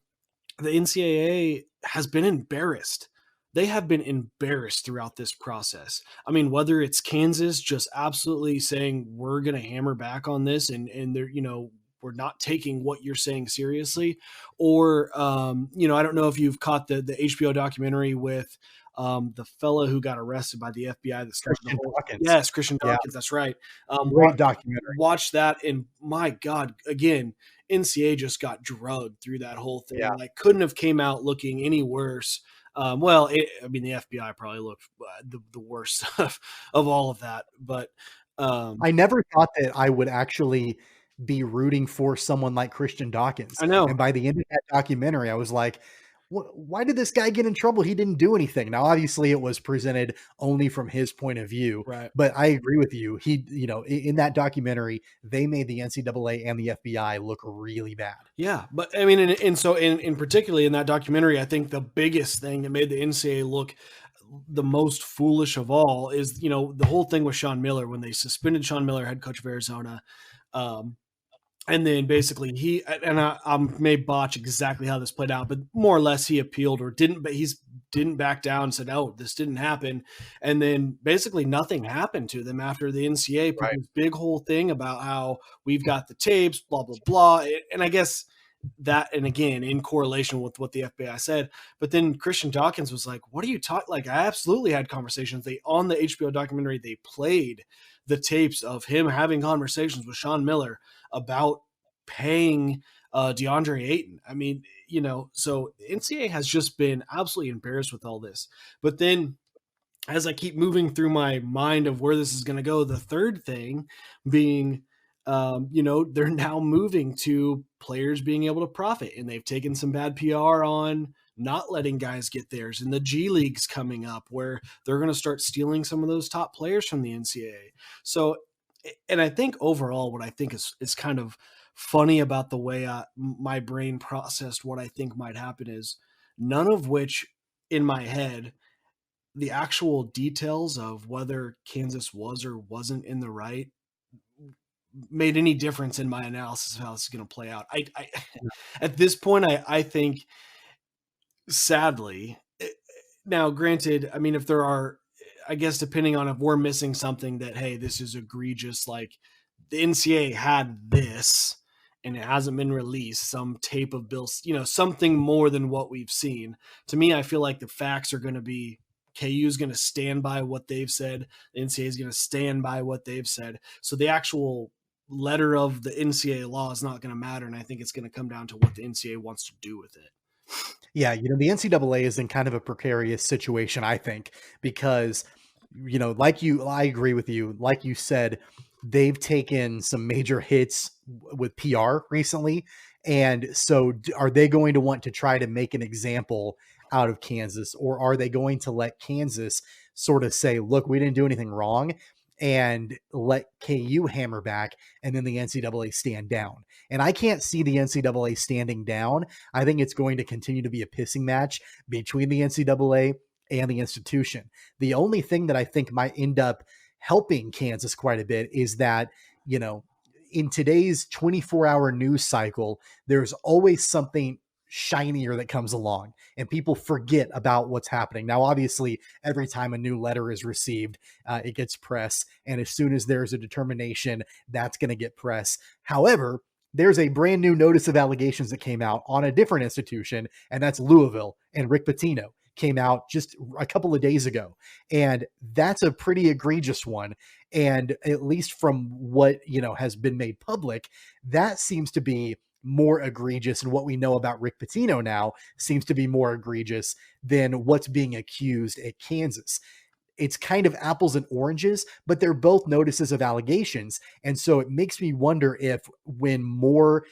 the NCAA has been embarrassed they have been embarrassed throughout this process. I mean, whether it's Kansas just absolutely saying we're going to hammer back on this and they're, we're not taking what you're saying seriously, or I don't know if you've caught the HBO documentary with the fellow who got arrested by the FBI. Christian Dawkins. Yes, Christian Yeah. Dawkins. That's right. Great documentary. Watch that, and my God, again, NCAA just got drugged through that whole thing. Yeah. Like, couldn't have came out looking any worse. The FBI probably looked the worst of all of that. But I never thought that I would actually be rooting for someone like Christian Dawkins. I know. And by the end of that documentary, I was like, why did this guy get in trouble? He didn't do anything. Now, obviously, it was presented only from his point of view. Right. But I agree with you. He, in that documentary, they made the NCAA and the FBI look really bad. Yeah, but I mean, and so in particularly in that documentary, I think the biggest thing that made the NCAA look the most foolish of all is, the whole thing with Sean Miller when they suspended Sean Miller, head coach of Arizona. And then basically I may botch exactly how this played out, but more or less he appealed or didn't, but he's didn't back down and said, "Oh, this didn't happen." And then basically nothing happened to them after the NCAA put this big whole thing about how we've got the tapes, blah, blah, blah. And I guess that, and again, in correlation with what the FBI said, but then Christian Dawkins was like, "What are you talking?" Like, I absolutely had conversations. On the HBO documentary, they played the tapes of him having conversations with Sean Miller about paying DeAndre Ayton. I mean, so NCAA has just been absolutely embarrassed with all this. But then as I keep moving through my mind of where this is going to go, the third thing being, they're now moving to players being able to profit, and they've taken some bad PR on not letting guys get theirs, and the G League's coming up where they're going to start stealing some of those top players from the NCAA. So, and I think overall what I think is kind of funny about the way my brain processed what I think might happen is none of which in my head, the actual details of whether Kansas was or wasn't in the right made any difference in my analysis of how this is going to play out. I at this point, I think, sadly, now granted, I mean, if there are, I guess, depending on if we're missing something that, hey, this is egregious, like the NCAA had this and it hasn't been released, some tape of Bill, something more than what we've seen. To me, I feel like the facts are going to be KU is going to stand by what they've said. The NCAA is going to stand by what they've said. So the actual letter of the NCAA law is not going to matter. And I think it's going to come down to what the NCAA wants to do with it. Yeah, the NCAA is in kind of a precarious situation, I think, because, I agree with you. Like you said, they've taken some major hits with PR recently. And so are they going to want to try to make an example out of Kansas, or are they going to let Kansas sort of say, look, we didn't do anything wrong, and let KU hammer back and then the NCAA stand down? And I can't see the NCAA standing down. I think it's going to continue to be a pissing match between the NCAA and the institution. The only thing that I think might end up helping Kansas quite a bit is that, in today's 24-hour news cycle, there's always something shinier that comes along and people forget about what's happening. Now, obviously, every time a new letter is received, it gets press. And as soon as there's a determination, that's going to get press. However, there's a brand new notice of allegations that came out on a different institution, and that's Louisville, and Rick Pitino came out just a couple of days ago. And that's a pretty egregious one. And at least from what, has been made public, that seems to be more egregious. And what we know about Rick Pitino now seems to be more egregious than what's being accused at Kansas. It's kind of apples and oranges, but they're both notices of allegations. And so it makes me wonder if when more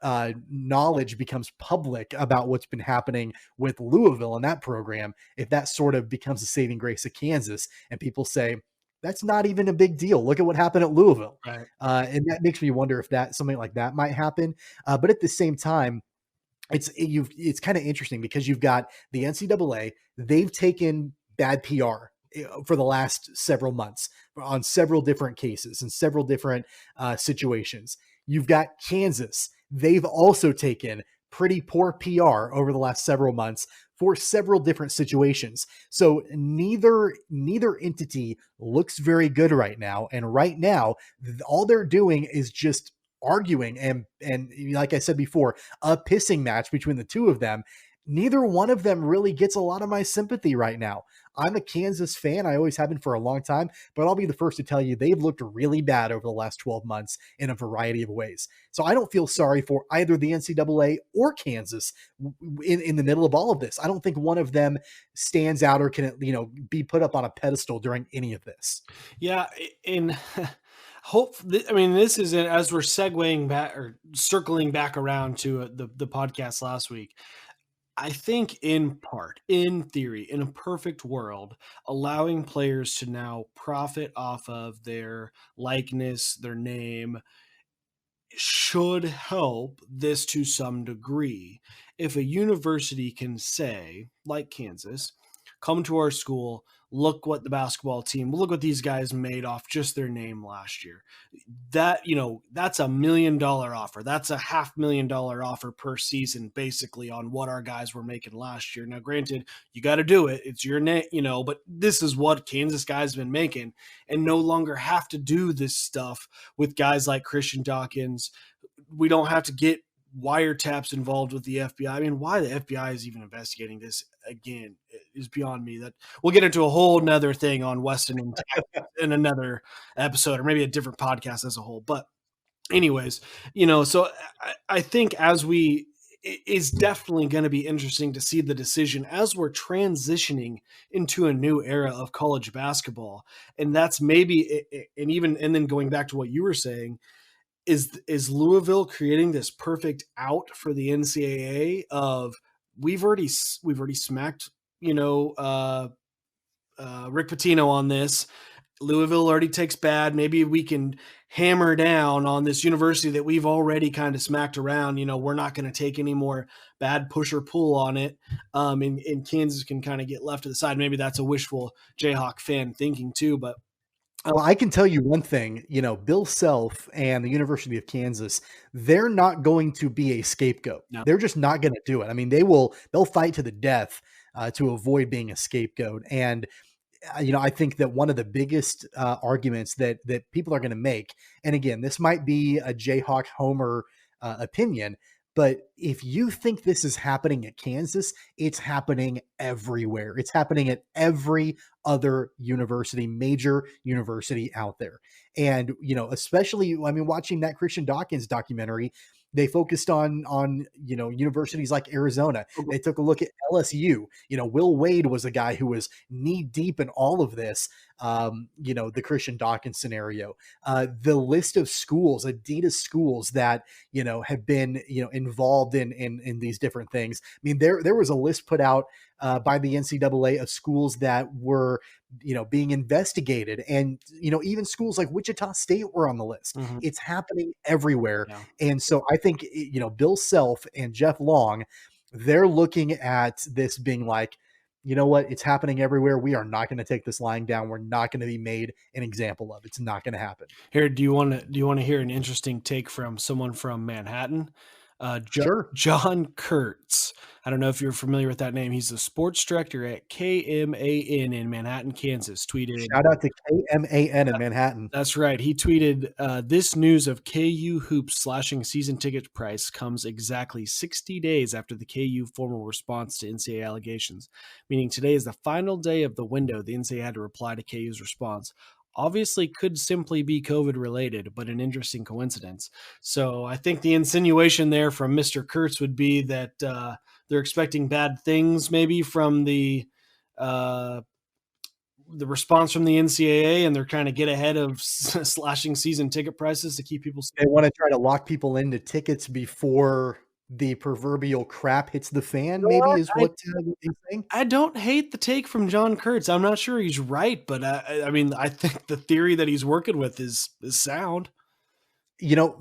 knowledge becomes public about what's been happening with Louisville and that program, if that sort of becomes a saving grace of Kansas and people say, that's not even a big deal. Look at what happened at Louisville. Right. And that makes me wonder if something like that might happen. But at the same time, it's kind of interesting because you've got the NCAA, they've taken bad PR for the last several months on several different cases and several different situations. You've got Kansas. They've also taken pretty poor PR over the last several months for several different situations. So neither entity looks very good right now. And right now, all they're doing is just arguing and like I said before, a pissing match between the two of them. Neither one of them really gets a lot of my sympathy right now. I'm a Kansas fan. I always have been for a long time, but I'll be the first to tell you they've looked really bad over the last 12 months in a variety of ways. So I don't feel sorry for either the NCAA or Kansas in the middle of all of this. I don't think one of them stands out or can, be put up on a pedestal during any of this. Yeah. In I mean, this is as we're segueing back or circling back around to the podcast last week. I think in part, in theory, in a perfect world, allowing players to now profit off of their likeness, their name, should help this to some degree. If a university can say, like Kansas, come to our school, look what the basketball team, look what these guys made off just their name last year. That's $1 million offer. That's a $500,000 offer per season, basically, on what our guys were making last year. Now, granted, you got to do it. It's your name, but this is what Kansas guys have been making, and no longer have to do this stuff with guys like Christian Dawkins. We don't have to get wiretaps involved with the FBI. I mean, why the FBI is even investigating this again is beyond me. That we'll get into a whole nother thing on Weston in another episode, or maybe a different podcast as a whole. But anyways, so I think it's definitely going to be interesting to see the decision as we're transitioning into a new era of college basketball. And that's maybe, and then going back to what you were saying, is Louisville creating this perfect out for the NCAA of we've already smacked Rick Pitino on this. Louisville already takes bad. Maybe we can hammer down on this university that we've already kind of smacked around. We're not going to take any more bad push or pull on it. And Kansas can kind of get left to the side. Maybe that's a wishful Jayhawk fan thinking too, but well, I can tell you one thing, Bill Self and the University of Kansas, they're not going to be a scapegoat. No. They're just not going to do it. I mean, they'll fight to the death to avoid being a scapegoat. And, I think that one of the biggest arguments that people are going to make, and again, this might be a Jayhawk homer opinion, but if you think this is happening at Kansas, it's happening everywhere. It's happening at every other university, major university out there. And, especially, watching that Christian Dawkins documentary, they focused on universities like Arizona. They took a look at LSU. Will Wade was a guy who was knee deep in all of this. The Christian Dawkins scenario, the list of schools, Adidas schools that have been involved in these different things. I mean, there was a list put out by the NCAA of schools that were being investigated, and even schools like Wichita State were on the list. Mm-hmm. It's happening everywhere. Yeah. And so I think Bill Self and Jeff Long, they're looking at this being like, you know what? It's happening everywhere. We are not going to take this lying down. We're not going to be made an example of. It's not going to happen. Here, do you want to hear an interesting take from someone from Manhattan? Sure. John Kurtz. I don't know if you're familiar with that name. He's the sports director at KMAN in Manhattan, Kansas. Tweeted, shout out to KMAN in Manhattan. That's right. He tweeted, this news of KU hoops slashing season ticket price comes exactly 60 days after the KU formal response to NCAA allegations, meaning today is the final day of the window the NCAA had to reply to KU's response. Obviously could simply be COVID related, but an interesting coincidence. So I think the insinuation there from Mr. Kurtz would be that they're expecting bad things maybe from the response from the NCAA, and they're trying to get ahead of slashing season ticket prices to keep people. They want to try to lock people into tickets before the proverbial crap hits the fan, maybe is what he's saying. I don't hate the take from John Kurtz. I'm not sure he's right, but I think the theory that he's working with is sound.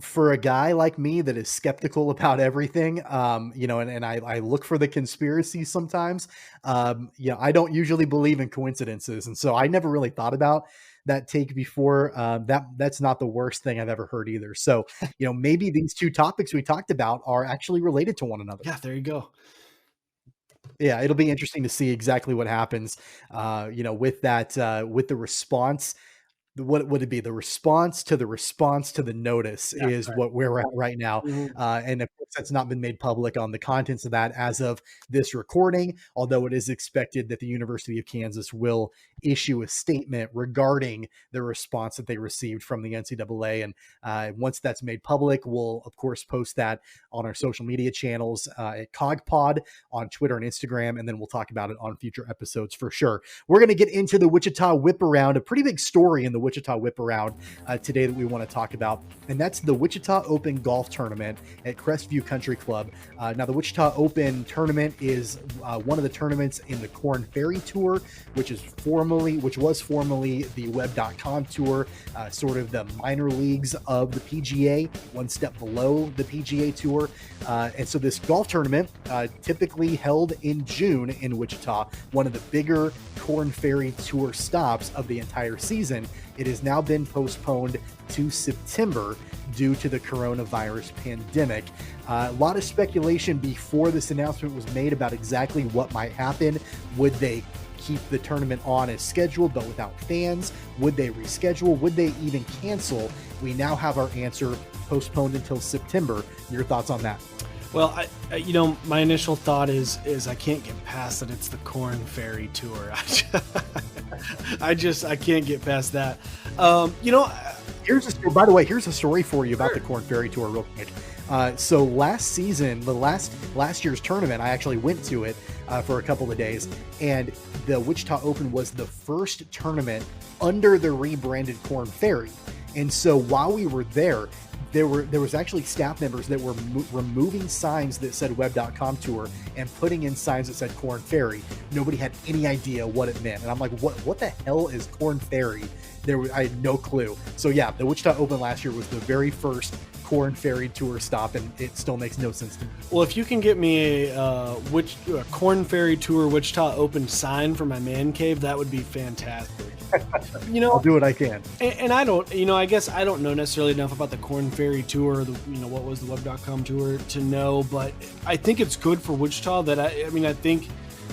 For a guy like me that is skeptical about everything, and I look for the conspiracy sometimes, I don't usually believe in coincidences. And so I never really thought about that take before. That's not the worst thing I've ever heard either. So, maybe these two topics we talked about are actually related to one another. Yeah, there you go. Yeah, it'll be interesting to see exactly what happens, with that, with the response. What would it be? The response to the notice Yeah, is right. what we're at right now. Mhm. And of course, that's not been made public on the contents of that as of this recording, although it is expected that the University of Kansas will issue a statement regarding the response that they received from the NCAA. And once that's made public, we'll, of course, post that on our social media channels at KOGpod on Twitter and Instagram, and then we'll talk about it on future episodes for sure. We're going to get into the Wichita Whiparound, a pretty big story in the Wichita Whiparound today that we want to talk about, and that's the Wichita Open golf tournament at Crestview Country Club. Now, the Wichita Open tournament is one of the tournaments in the Korn Ferry Tour, which was formerly the Web.com Tour, sort of the minor leagues of the PGA, one step below the PGA Tour. And so this golf tournament, typically held in June in Wichita, one of the bigger Korn Ferry Tour stops of the entire season, it has now been postponed to September due to the coronavirus pandemic. A lot of speculation before this announcement was made about exactly what might happen. Would they keep the tournament on as scheduled but without fans? Would they reschedule? Would they even cancel? We now have our answer: postponed until September. Your thoughts on that? Well, my initial thought is I can't get past that it's the Korn Ferry Tour. I can't get past that. Here's a story for you about the Korn Ferry Tour real quick. So last season, last year's tournament, I actually went to it for a couple of days, and the Wichita Open was the first tournament under the rebranded Korn Ferry. And so while we were there was actually staff members that were removing signs that said Web.com Tour and putting in signs that said Korn Ferry. Nobody had any idea what it meant. And I'm like, what the hell is Korn Ferry? I had no clue. So yeah, the Wichita Open last year was the very first Korn Ferry Tour stop, and it still makes no sense to me. Well, if you can get me a Korn Ferry Tour Wichita Open sign for my man cave, that would be fantastic. I'll do what I can. And I don't, I guess I don't know necessarily enough about the Korn Ferry Tour, what was the Web.com Tour to know, but I think it's good for Wichita that I think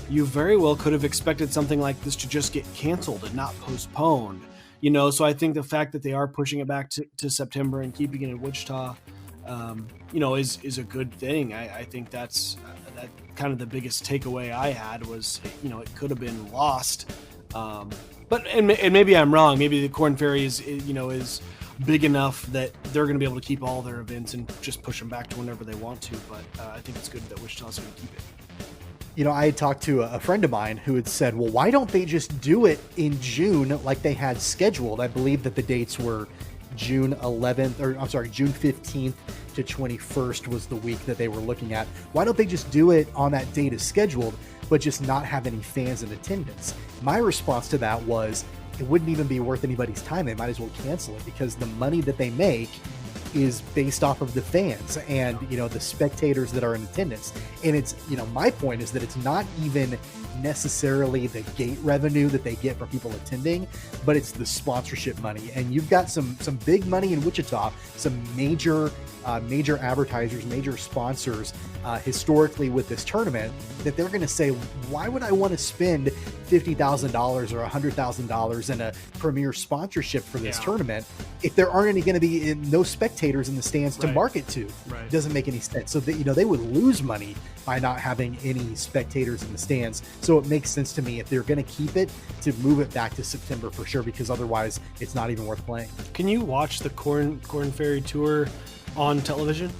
you very well could have expected something like this to just get canceled and not postponed. So I think the fact that they are pushing it back to September and keeping it in Wichita, is a good thing. I think that's that kind of the biggest takeaway I had was, it could have been lost. But maybe I'm wrong. Maybe the Korn Ferry is big enough that they're going to be able to keep all their events and just push them back to whenever they want to. But I think it's good that Wichita's going to keep it. I had talked to a friend of mine who had said, well, why don't they just do it in June like they had scheduled? I believe that the dates were June 15th to 21st was the week that they were looking at. Why don't they just do it on that date as scheduled, but just not have any fans in attendance? My response to that was, it wouldn't even be worth anybody's time. They might as well cancel it, because the money that they make is based off of the fans and, the spectators that are in attendance. And it's, my point is that it's not even necessarily the gate revenue that they get from people attending, but it's the sponsorship money. And you've got some big money in Wichita, some major advertisers, major sponsors historically with this tournament, that they're going to say, why would I want to spend $50,000 or $100,000 in a premier sponsorship for this tournament if there aren't any going to be no spectators in the stands to market to? It doesn't make any sense. So that, they would lose money by not having any spectators in the stands. So it makes sense to me, if they're going to keep it, to move it back to September for sure, because otherwise it's not even worth playing. Can you watch the Korn Ferry Tour on television?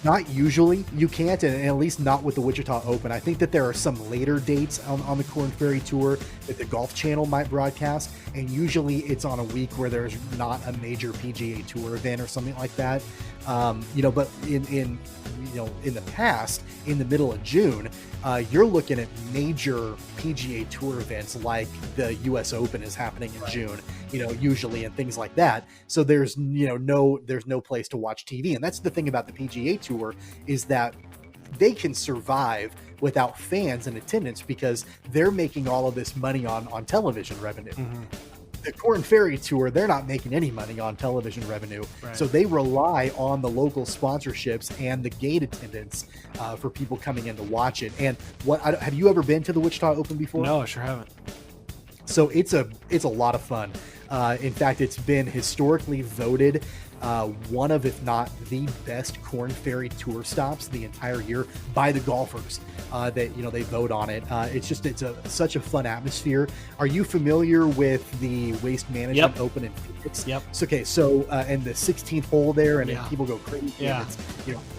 Not usually. You can't, and at least not with the Wichita Open. I think that there are some later dates on the Korn Ferry Tour that the Golf Channel might broadcast, and usually it's on a week where there's not a major PGA Tour event or something like that. But in the past, in the middle of June, you're looking at major PGA Tour events like the US Open is happening in June, usually, and things like that. So there's no place to watch TV. And that's the thing about the PGA Tour, is that they can survive without fans in attendance because they're making all of this money on television revenue. the Korn Ferry Tour, they're not making any money on television revenue. Right. So they rely on the local sponsorships and the gate attendance for people coming in to watch it. And have you ever been to the Wichita Open before? No, I sure haven't. So it's a lot of fun. In fact, it's been historically voted one of, if not the best Korn Ferry Tour stops the entire year by the golfers that, they vote on it. It's such a fun atmosphere. Are you familiar with the Waste Management Open in Phoenix? Yep. So, okay. So, and the 16th hole there, and then people go crazy. Yeah. And it's,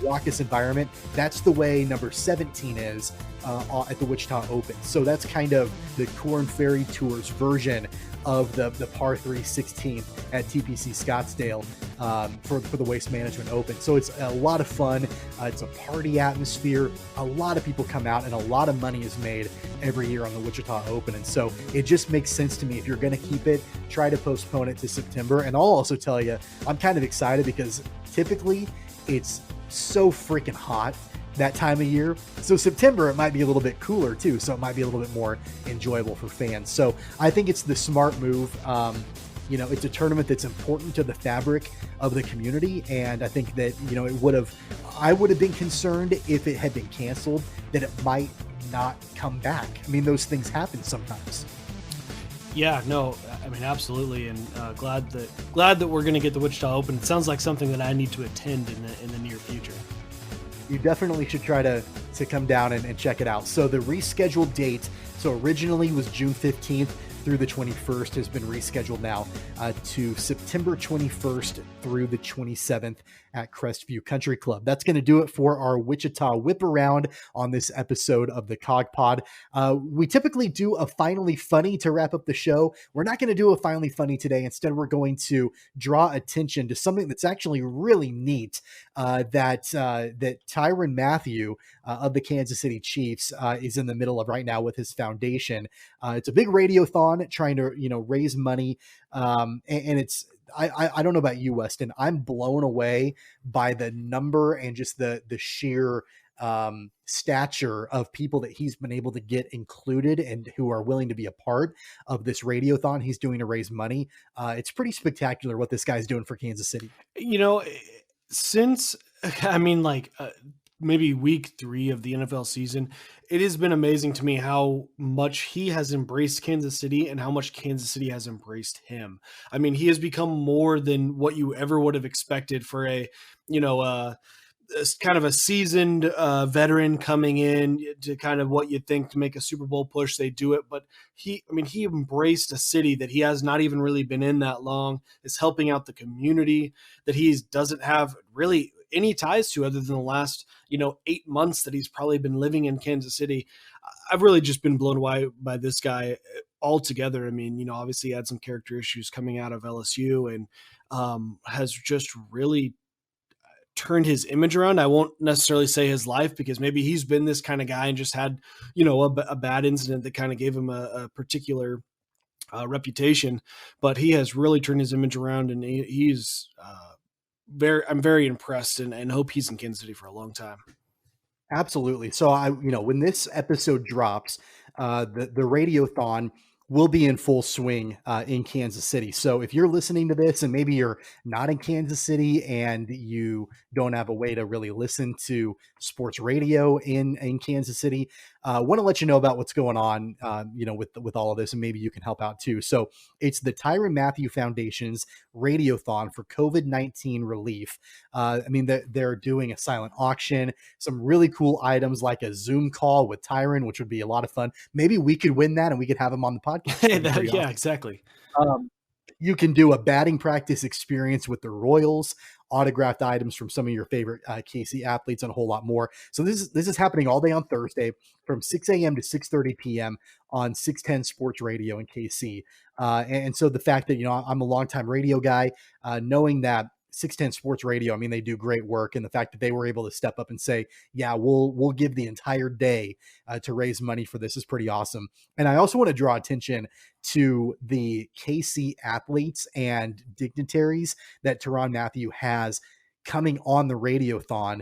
raucous environment. That's the way number 17 is at the Wichita Open. So that's kind of the Korn Ferry Tour's version of the par 3 16th at TPC Scottsdale for the Waste Management Open. So it's a lot of fun. It's a party atmosphere. A lot of people come out, and a lot of money is made every year on the Wichita Open. And so it just makes sense to me. If you're going to keep it, try to postpone it to September. And I'll also tell you, I'm kind of excited because typically it's so freaking hot that time of year. So September, it might be a little bit cooler too. So it might be a little bit more enjoyable for fans. So I think it's the smart move. It's a tournament that's important to the fabric of the community. And I think that, I would have been concerned if it had been canceled, that it might not come back. I mean, those things happen sometimes. Yeah, no, I mean, absolutely. And glad that we're going to get the Wichita Open. It sounds like something that I need to attend in the near future. You definitely should try to come down and check it out. So the rescheduled date, so originally was June 15th through the 21st, has been rescheduled now to September 21st through the 27th at Crestview Country Club. That's going to do it for our Wichita Whip Around on this episode of the KOGpod. We typically do a Finally Funny to wrap up the show. We're not going to do a Finally Funny today. Instead, we're going to draw attention to something that's actually really neat that Tyrann Mathieu of the Kansas City Chiefs is in the middle of right now with his foundation. It's a big radiothon trying to raise money, and it's I don't know about you, Weston. I'm blown away by the number and just the sheer stature of people that he's been able to get included and who are willing to be a part of this radiothon he's doing to raise money. It's pretty spectacular what this guy's doing for Kansas City. Since maybe week 3 of the NFL season, it has been amazing to me how much he has embraced Kansas City and how much Kansas City has embraced him. I mean, he has become more than what you ever would have expected for a kind of a seasoned veteran coming in to kind of what you'd think to make a Super Bowl push. They do it, but he embraced a city that he has not even really been in that long, is helping out the community that he doesn't have really any ties to other than the last 8 months that he's probably been living in Kansas City. I've really just been blown away by this guy altogether. I mean, obviously he had some character issues coming out of LSU and has just really turned his image around. I won't necessarily say his life, because maybe he's been this kind of guy and just had a bad incident that kind of gave him a particular reputation, but he has really turned his image around, and he's I'm very impressed and hope he's in Kansas City for a long time. Absolutely. So when this episode drops, the radiothon will be in full swing in Kansas City. So if you're listening to this and maybe you're not in Kansas City and you don't have a way to really listen to sports radio in Kansas City, want to let you know about what's going on, with all of this, and maybe you can help out too. So it's the Tyrann Mathieu Foundation's radiothon for COVID-19 relief. They're doing a silent auction, some really cool items like a Zoom call with Tyrann, which would be a lot of fun. Maybe we could win that and we could have him on the podcast. Yeah, exactly. You can do a batting practice experience with the Royals, autographed items from some of your favorite KC athletes, and a whole lot more. So this is happening all day on Thursday from 6 a.m. to 6:30 p.m. on 610 Sports Radio in KC. And so the fact that, I'm a longtime radio guy, knowing that 610 Sports Radio, they do great work. And the fact that they were able to step up and say, yeah, we'll give the entire day to raise money for this is pretty awesome. And I also want to draw attention to the KC athletes and dignitaries that Tyrann Mathieu has coming on the radiothon.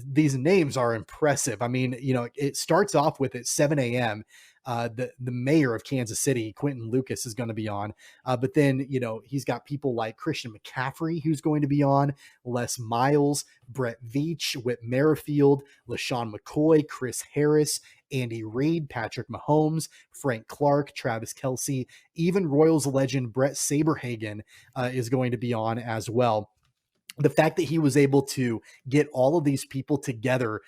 These names are impressive. It starts off with at 7 a.m. the mayor of Kansas City, Quentin Lucas, is going to be on. But then, he's got people like Christian McCaffrey, who's going to be on, Les Miles, Brett Veach, Whit Merrifield, LaShawn McCoy, Chris Harris, Andy Reid, Patrick Mahomes, Frank Clark, Travis Kelce, even Royals legend Brett Saberhagen is going to be on as well. The fact that he was able to get all of these people together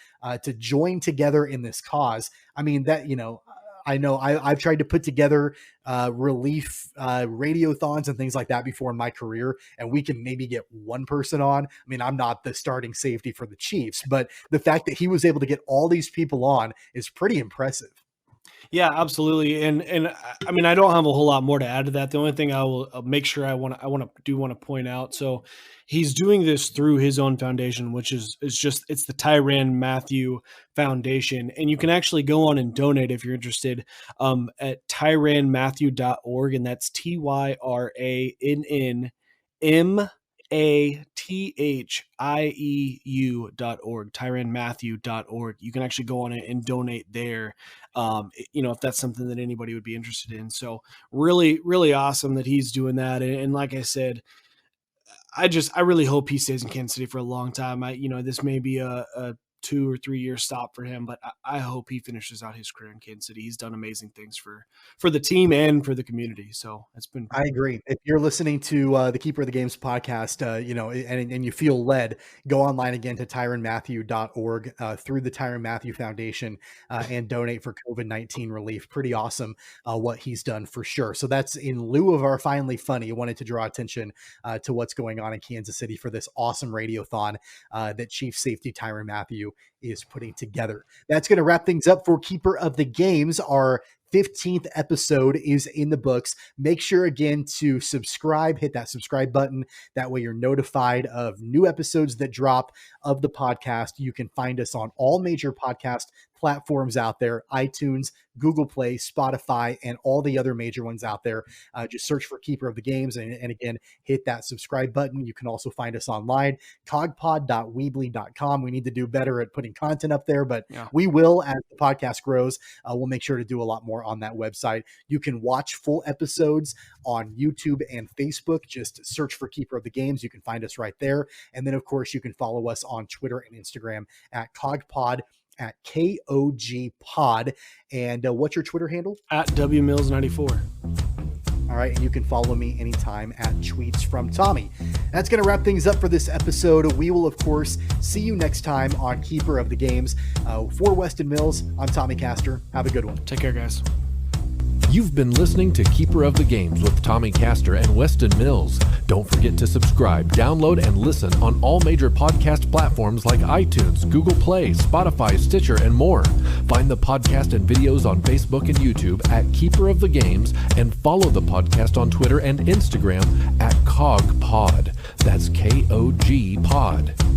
to join together in this cause, I mean, that, I know I've tried to put together relief radiothons and things like that before in my career, and we can maybe get one person on. I mean, I'm not the starting safety for the Chiefs, but the fact that he was able to get all these people on is pretty impressive. Yeah, absolutely. And I mean, I don't have a whole lot more to add to that. The only thing I will make sure I want to point out. So he's doing this through his own foundation, which is it's the Tyrann Mathieu Foundation. And you can actually go on and donate if you're interested at tyrannmathieu.org. And that's TYRANNMATHIEU.org, tyrannmathieu.org. You can actually go on it and donate there. If that's something that anybody would be interested in. So really, really awesome that he's doing that. And like I said, I really hope he stays in Kansas City for a long time. This may be a 2 or 3 year stop for him, but I hope he finishes out his career in Kansas City. He's done amazing things for the team and for the community. So it's been. I agree. If you're listening to the Keeper of the Games podcast, and you feel led, go online again to tyrannmathieu.org through the Tyrann Mathieu Foundation and donate for COVID-19 relief. Pretty awesome what he's done for sure. So that's in lieu of our Finally Funny. I wanted to draw attention to what's going on in Kansas City for this awesome radiothon that Chief Safety Tyrann Mathieu is putting together. That's going to wrap things up for Keeper of the Games. Our 15th episode is in the books. Make sure again to subscribe, hit that subscribe button. That way you're notified of new episodes that drop of the podcast. You can find us on all major podcast platforms out there, iTunes, Google Play, Spotify, and all the other major ones out there. Just search for Keeper of the Games and again, hit that subscribe button. You can also find us online, KOGpod.weebly.com. We need to do better at putting content up there, but we will as the podcast grows. We'll make sure to do a lot more on that website. You can watch full episodes on YouTube and Facebook. Just search for Keeper of the Games. You can find us right there. And then, of course, you can follow us on Twitter and Instagram at KOGpod, at KOGpod. And what's your Twitter handle? At WMills94. All right. And you can follow me anytime at Tweets from Tommy. That's going to wrap things up for this episode. We will, of course, see you next time on Keeper of the Games. For Weston Mills, I'm Tommy Castor. Have a good one. Take care, guys. You've been listening to Keeper of the Games with Tommy Castor and Weston Mills. Don't forget to subscribe, download, and listen on all major podcast platforms like iTunes, Google Play, Spotify, Stitcher, and more. Find the podcast and videos on Facebook and YouTube at Keeper of the Games, and follow the podcast on Twitter and Instagram at KOGpod. That's KOGpod.